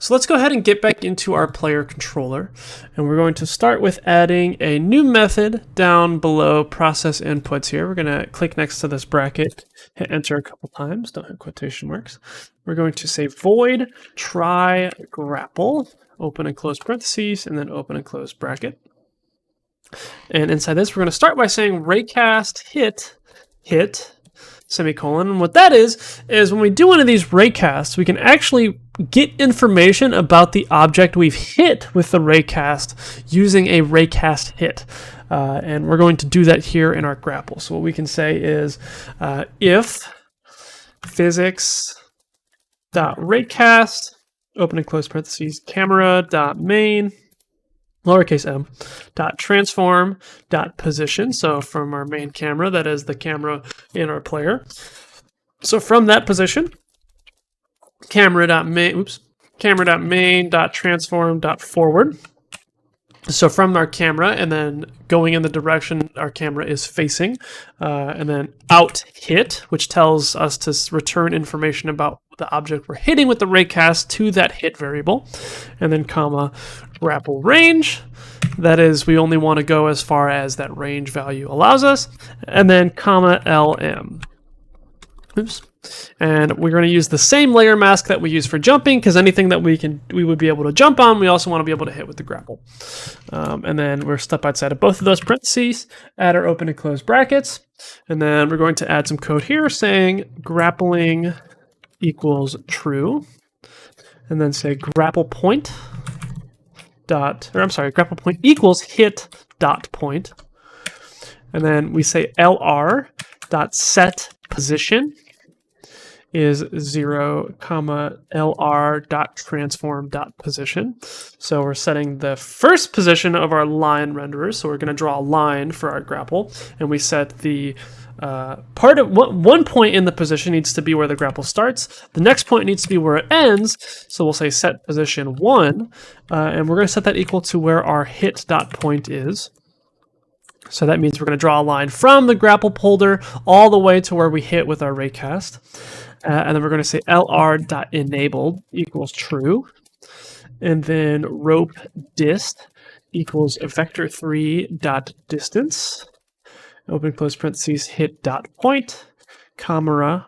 So let's go ahead and get back into our player controller, and we're going to start with adding a new method down below process inputs here. We're going to click next to this bracket, hit enter a couple times, don't hit quotation marks. We're going to say void try grapple, open and close parentheses, and then open and close bracket. And inside this, we're going to start by saying raycast hit semicolon. And what that is when we do one of these raycasts, we can actually get information about the object we've hit with the raycast using a raycast hit. And we're going to do that here in our grapple. So what we can say is if physics.raycast, open and close parentheses, camera.main, lowercase m, .transform, .position. So from our main camera, that is the camera in our player. So from that position, camera.main, .transform.forward. So from our camera, and then going in the direction our camera is facing, and then out hit, which tells us to return information about the object we're hitting with the raycast to that hit variable, and then comma grapple range. That is, we only want to go as far as that range value allows us, and then comma lm. Oops. And we're going to use the same layer mask that we use for jumping, because anything that we would be able to jump on, we also want to be able to hit with the grapple. And then we're step outside of both of those parentheses, add our open and close brackets, and then we're going to add some code here saying grappling equals true, and then say grapple point equals hit dot point, and then we say lr dot set position is 0, lr dot transform dot position. So we're setting the first position of our line renderer. So we're going to draw a line for our grapple, and we set the one point in the position needs to be where the grapple starts. The next point needs to be where it ends. So we'll say set position 1, and we're going to set that equal to where our hit dot point is. So that means we're going to draw a line from the grapple folder all the way to where we hit with our raycast. And then we're going to say lr.enabled equals true. And then rope dist equals vector3.distance. Open close parentheses, hit dot point, camera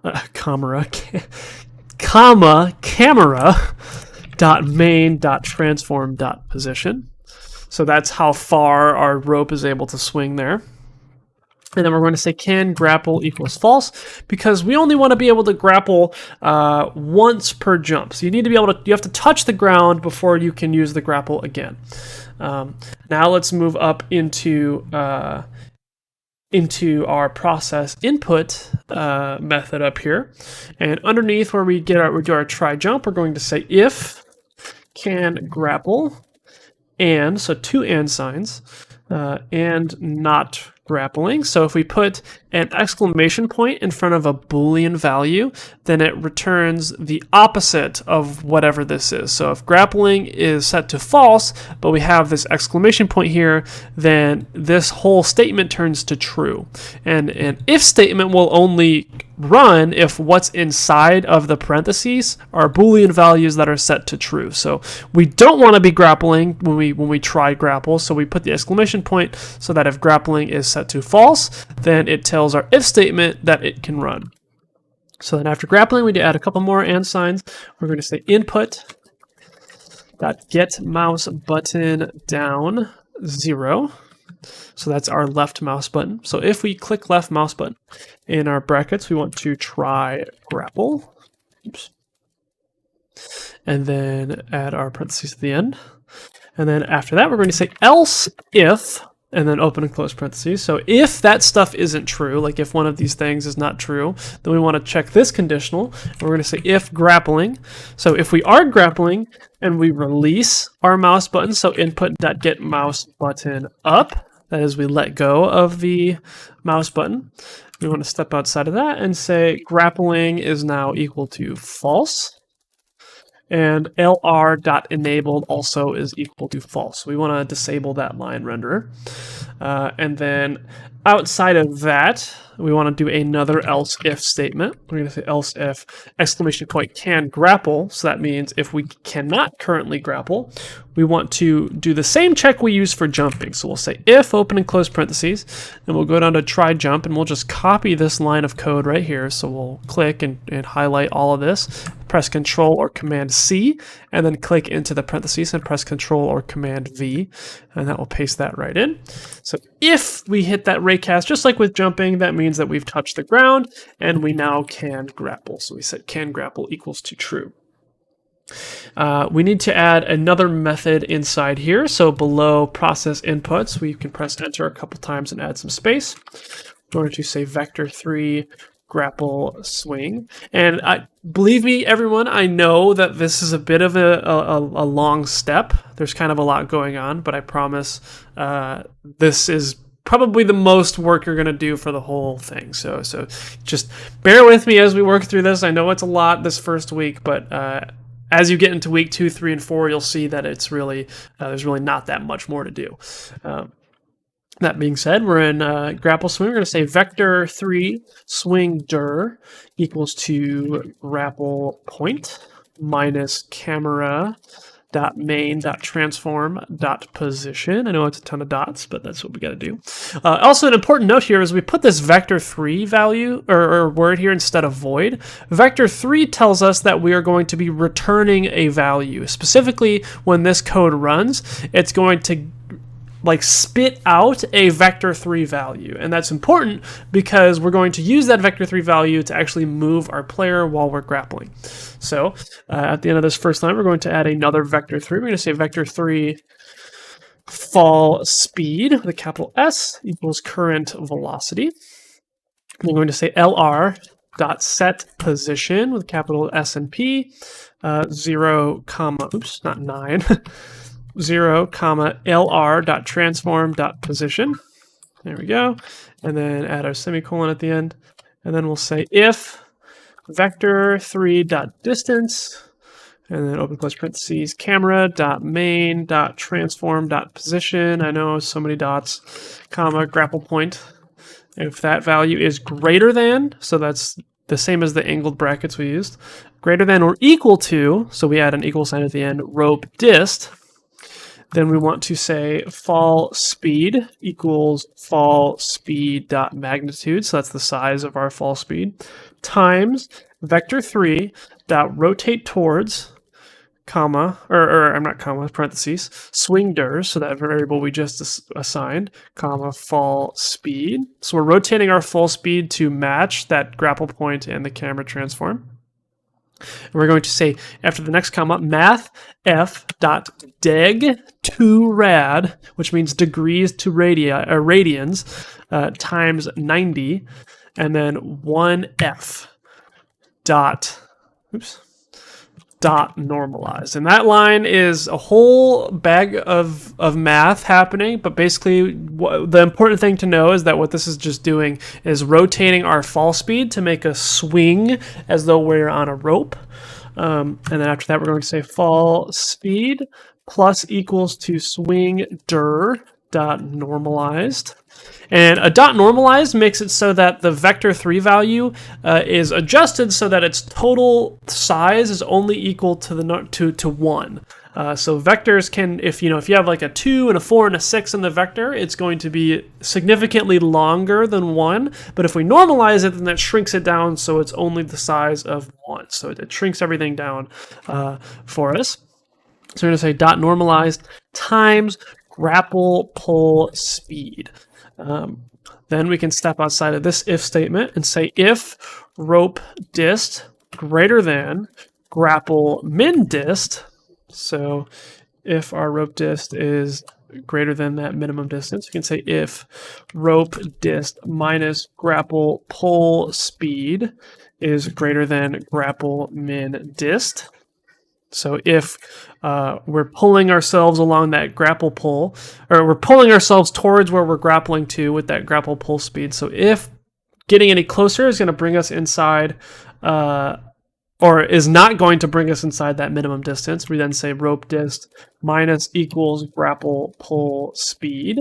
dot main dot transform dot position. So that's how far our rope is able to swing there. And then we're going to say can grapple equals false, because we only want to be able to grapple once per jump. So you need to be able to, you have to touch the ground before you can use the grapple again. Now let's move up into our process input method up here. And underneath where we do our try jump, we're going to say if can grapple, and, so two and signs, and not grappling. So if we put an exclamation point in front of a Boolean value, then it returns the opposite of whatever this is. So if grappling is set to false, but we have this exclamation point here, then this whole statement turns to true. And an if statement will only run if what's inside of the parentheses are Boolean values that are set to true. So we don't want to be grappling when we try grapple, so we put the exclamation point so that if grappling is set to false, then it tells our if statement that it can run. So then after grappling, we add a couple more and signs. We're going to say input dot get mouse button down 0. So that's our left mouse button. So if we click left mouse button in our brackets, we want to try grapple. Oops. And then add our parentheses at the end. And then after that, we're going to say else if, and then open and close parentheses. So if that stuff isn't true, like if one of these things is not true, then we want to check this conditional. And we're going to say if grappling. So if we are grappling and we release our mouse button, so input.get mouse button up, that is, we let go of the mouse button. We want to step outside of that and say grappling is now equal to false. And lr.enabled also is equal to false. We want to disable that line renderer. And then outside of that, we want to do another else if statement. We're going to say else if exclamation point can grapple. So that means if we cannot currently grapple, we want to do the same check we use for jumping. So we'll say if open and close parentheses, and we'll go down to try jump, and we'll just copy this line of code right here. So we'll click and highlight all of this, press Control or Command C, and then click into the parentheses and press Control or Command V, and that will paste that right in. So if we hit that raycast, just like with jumping, that means that we've touched the ground and we now can grapple. So we set can grapple equals to true. We need to add another method inside here. So below process inputs, we can press enter a couple times and add some space. We're going to say vector3 grapple swing. And believe me, everyone, I know that this is a bit of a long step. There's kind of a lot going on, but I promise this is probably the most work you're going to do for the whole thing. So just bear with me as we work through this. I know it's a lot this first week, but as you get into week 2, 3, and 4, you'll see that it's really there's really not that much more to do. That being said, we're in grapple swing. We're going to say vector3 swing dir equals to grapple point minus camera dot main dot transform dot position. I know it's a ton of dots, but that's what we got to do. Also, an important note here is we put this vector3 value or word here instead of void. Vector3 tells us that we are going to be returning a value. Specifically, when this code runs, it's going to spit out a vector3 value. And that's important because we're going to use that vector3 value to actually move our player while we're grappling. So at the end of this first line, we're going to add another vector3. We're going to say vector3 fall speed with a capital S equals current velocity. We're going to say LR dot set position with capital S and P, 0, oops, not 9. 0, LR dot transform dot position. There we go. And then add our semicolon at the end. And then we'll say if vector3 dot distance, and then open close parentheses, camera dot main dot transform dot position. I know so many dots, grapple point. If that value is greater than, so that's the same as the angled brackets we used, greater than or equal to, so we add an equal sign at the end, rope dist. Then we want to say fall speed equals fall speed dot magnitude, so that's the size of our fall speed, times vector3 dot rotate towards, parentheses, swing dir, so that variable we just assigned, fall speed. So we're rotating our fall speed to match that grapple point and the camera transform. And we're going to say, after the next comma, math f dot deg to rad, which means degrees to radians, times 90, and then 1f dot normalized. And that line is a whole bag of math happening, but basically the important thing to know is that what this is just doing is rotating our fall speed to make us swing as though we're on a rope. And then after that, we're going to say fall speed plus equals to swing dir dot normalized. And a dot normalized makes it so that the vector3 value is adjusted so that its total size is only equal to to 1. So vectors can, if you have like a 2 and a 4 and a 6 in the vector, it's going to be significantly longer than 1. But if we normalize it, then that shrinks it down so it's only the size of 1. So it shrinks everything down for us. So we're going to say dot normalized times grapple pull speed. Then we can step outside of this if statement and say if rope dist greater than grapple min dist. So if our rope dist is greater than that minimum distance, we can say if rope dist minus grapple pull speed is greater than grapple min dist. So if we're pulling ourselves along that grapple pull, or we're pulling ourselves towards where we're grappling to with that grapple pull speed. So if getting any closer is going to bring us inside or is not going to bring us inside that minimum distance. We then say rope dist minus equals grapple pull speed.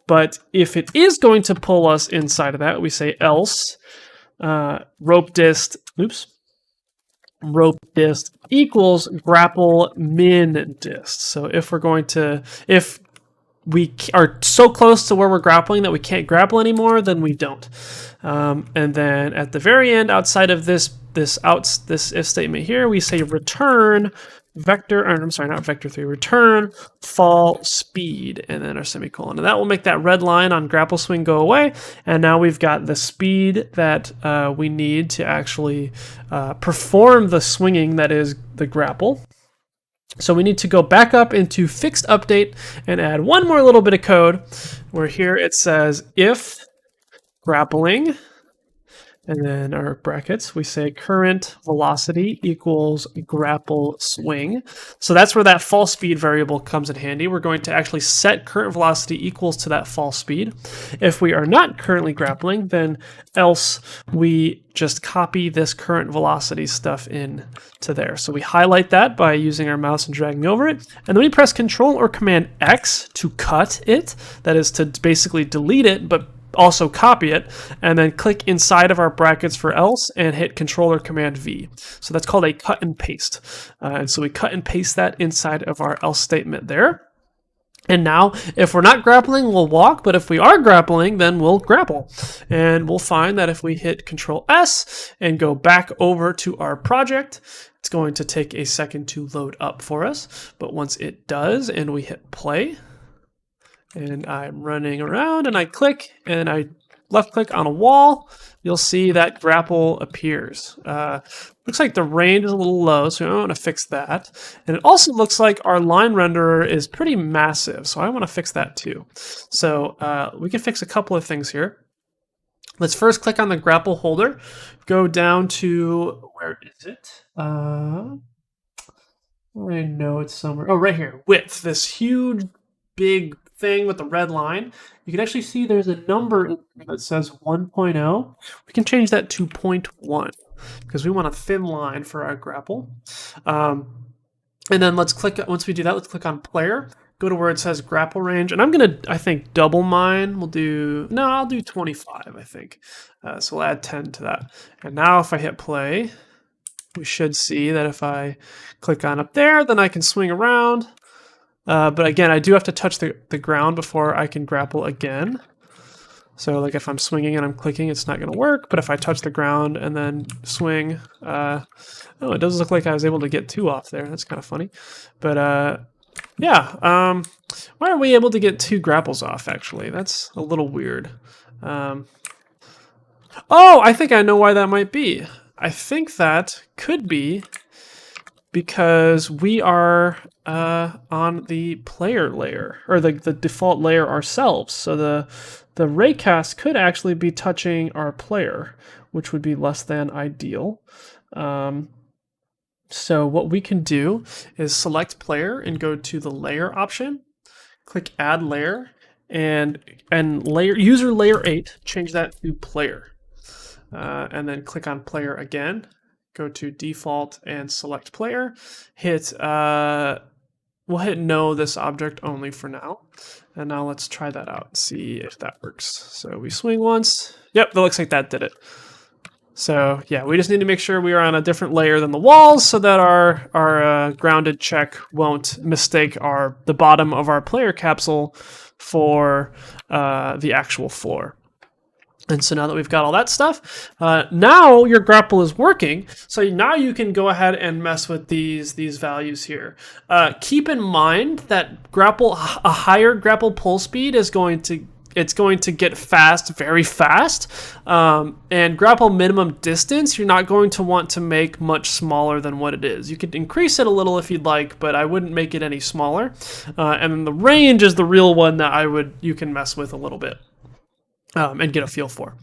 But if it is going to pull us inside of that, we say else rope dist equals grapple min dist. So if we are so close to where we're grappling that we can't grapple anymore, then we don't. And then at the very end, outside of this if statement here, we say return return fall speed, and then our semicolon. And that will make that red line on grapple swing go away. And now we've got the speed that we need to actually perform the swinging that is the grapple. So we need to go back up into fixed update and add one more little bit of code where here it says if grappling, and then our brackets, we say current velocity equals grapple swing. So that's where that fall speed variable comes in handy. We're going to actually set current velocity equals to that fall speed. If we are not currently grappling, then else we just copy this current velocity stuff in to there. So we highlight that by using our mouse and dragging over it. And then we press Control or Command X to cut it. That is to basically delete it, but also copy it, and then click inside of our brackets for else and hit Control or Command V. So that's called a cut and paste. And so we cut and paste that inside of our else statement there. And now, if we're not grappling, we'll walk, but if we are grappling, then we'll grapple. And we'll find that if we hit Control S and go back over to our project, it's going to take a second to load up for us. But once it does, and we hit play, and I'm running around, and I click, and I left click on a wall, you'll see that grapple appears. Looks like the range is a little low, so I want to fix that. And it also looks like our line renderer is pretty massive, so I want to fix that too. So we can fix a couple of things here. Let's first click on the grapple holder, go down to, where is it? I know it's somewhere. Oh, right here, width, this huge, big thing with the red line. You can actually see there's a number that says 1.0. We can change that to 0.1 because we want a thin line for our grapple. And then let's click, once we do that, let's click on player, go to where it says grapple range, and I'm gonna, I think, double mine. I'll do 25, I think. So we'll add 10 to that. And now if I hit play, we should see that if I click on up there, then I can swing around. But again, I do have to touch the ground before I can grapple again. So like if I'm swinging and I'm clicking, it's not going to work. But if I touch the ground and then swing, oh, it does look like I was able to get 2 off there. That's kind of funny. But yeah, why are we able to get 2 grapples off, actually? That's a little weird. Oh, I think I know why that might be. I think that could be because we are on the player layer, or the default layer ourselves. So the raycast could actually be touching our player, which would be less than ideal. So what we can do is select player and go to the layer option, click add layer, and user layer 8, change that to player. And then click on player again. Go to default and select player. We'll hit no this object only for now. And now let's try that out and see if that works. So we swing once. Yep, that looks like that did it. So yeah, we just need to make sure we are on a different layer than the walls so that our grounded check won't mistake the bottom of our player capsule for the actual floor. And so now that we've got all that stuff, now your grapple is working. So now you can go ahead and mess with these values here. Keep in mind that a higher grapple pull speed is going to get fast very fast. And grapple minimum distance, you're not going to want to make much smaller than what it is. You could increase it a little if you'd like, but I wouldn't make it any smaller. And then the range is the real one that you can mess with a little bit. And get a feel for.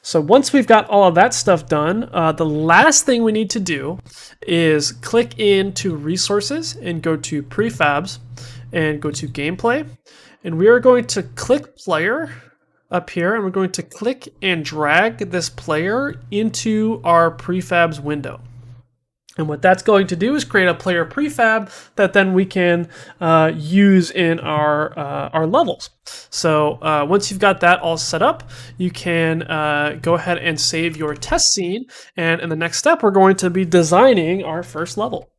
So once we've got all of that stuff done, the last thing we need to do is click into resources and go to prefabs and go to gameplay. And we are going to click player up here, and we're going to click and drag this player into our prefabs window. And what that's going to do is create a player prefab that then we can use in our levels. So once you've got that all set up, you can go ahead and save your test scene. And in the next step, we're going to be designing our first level.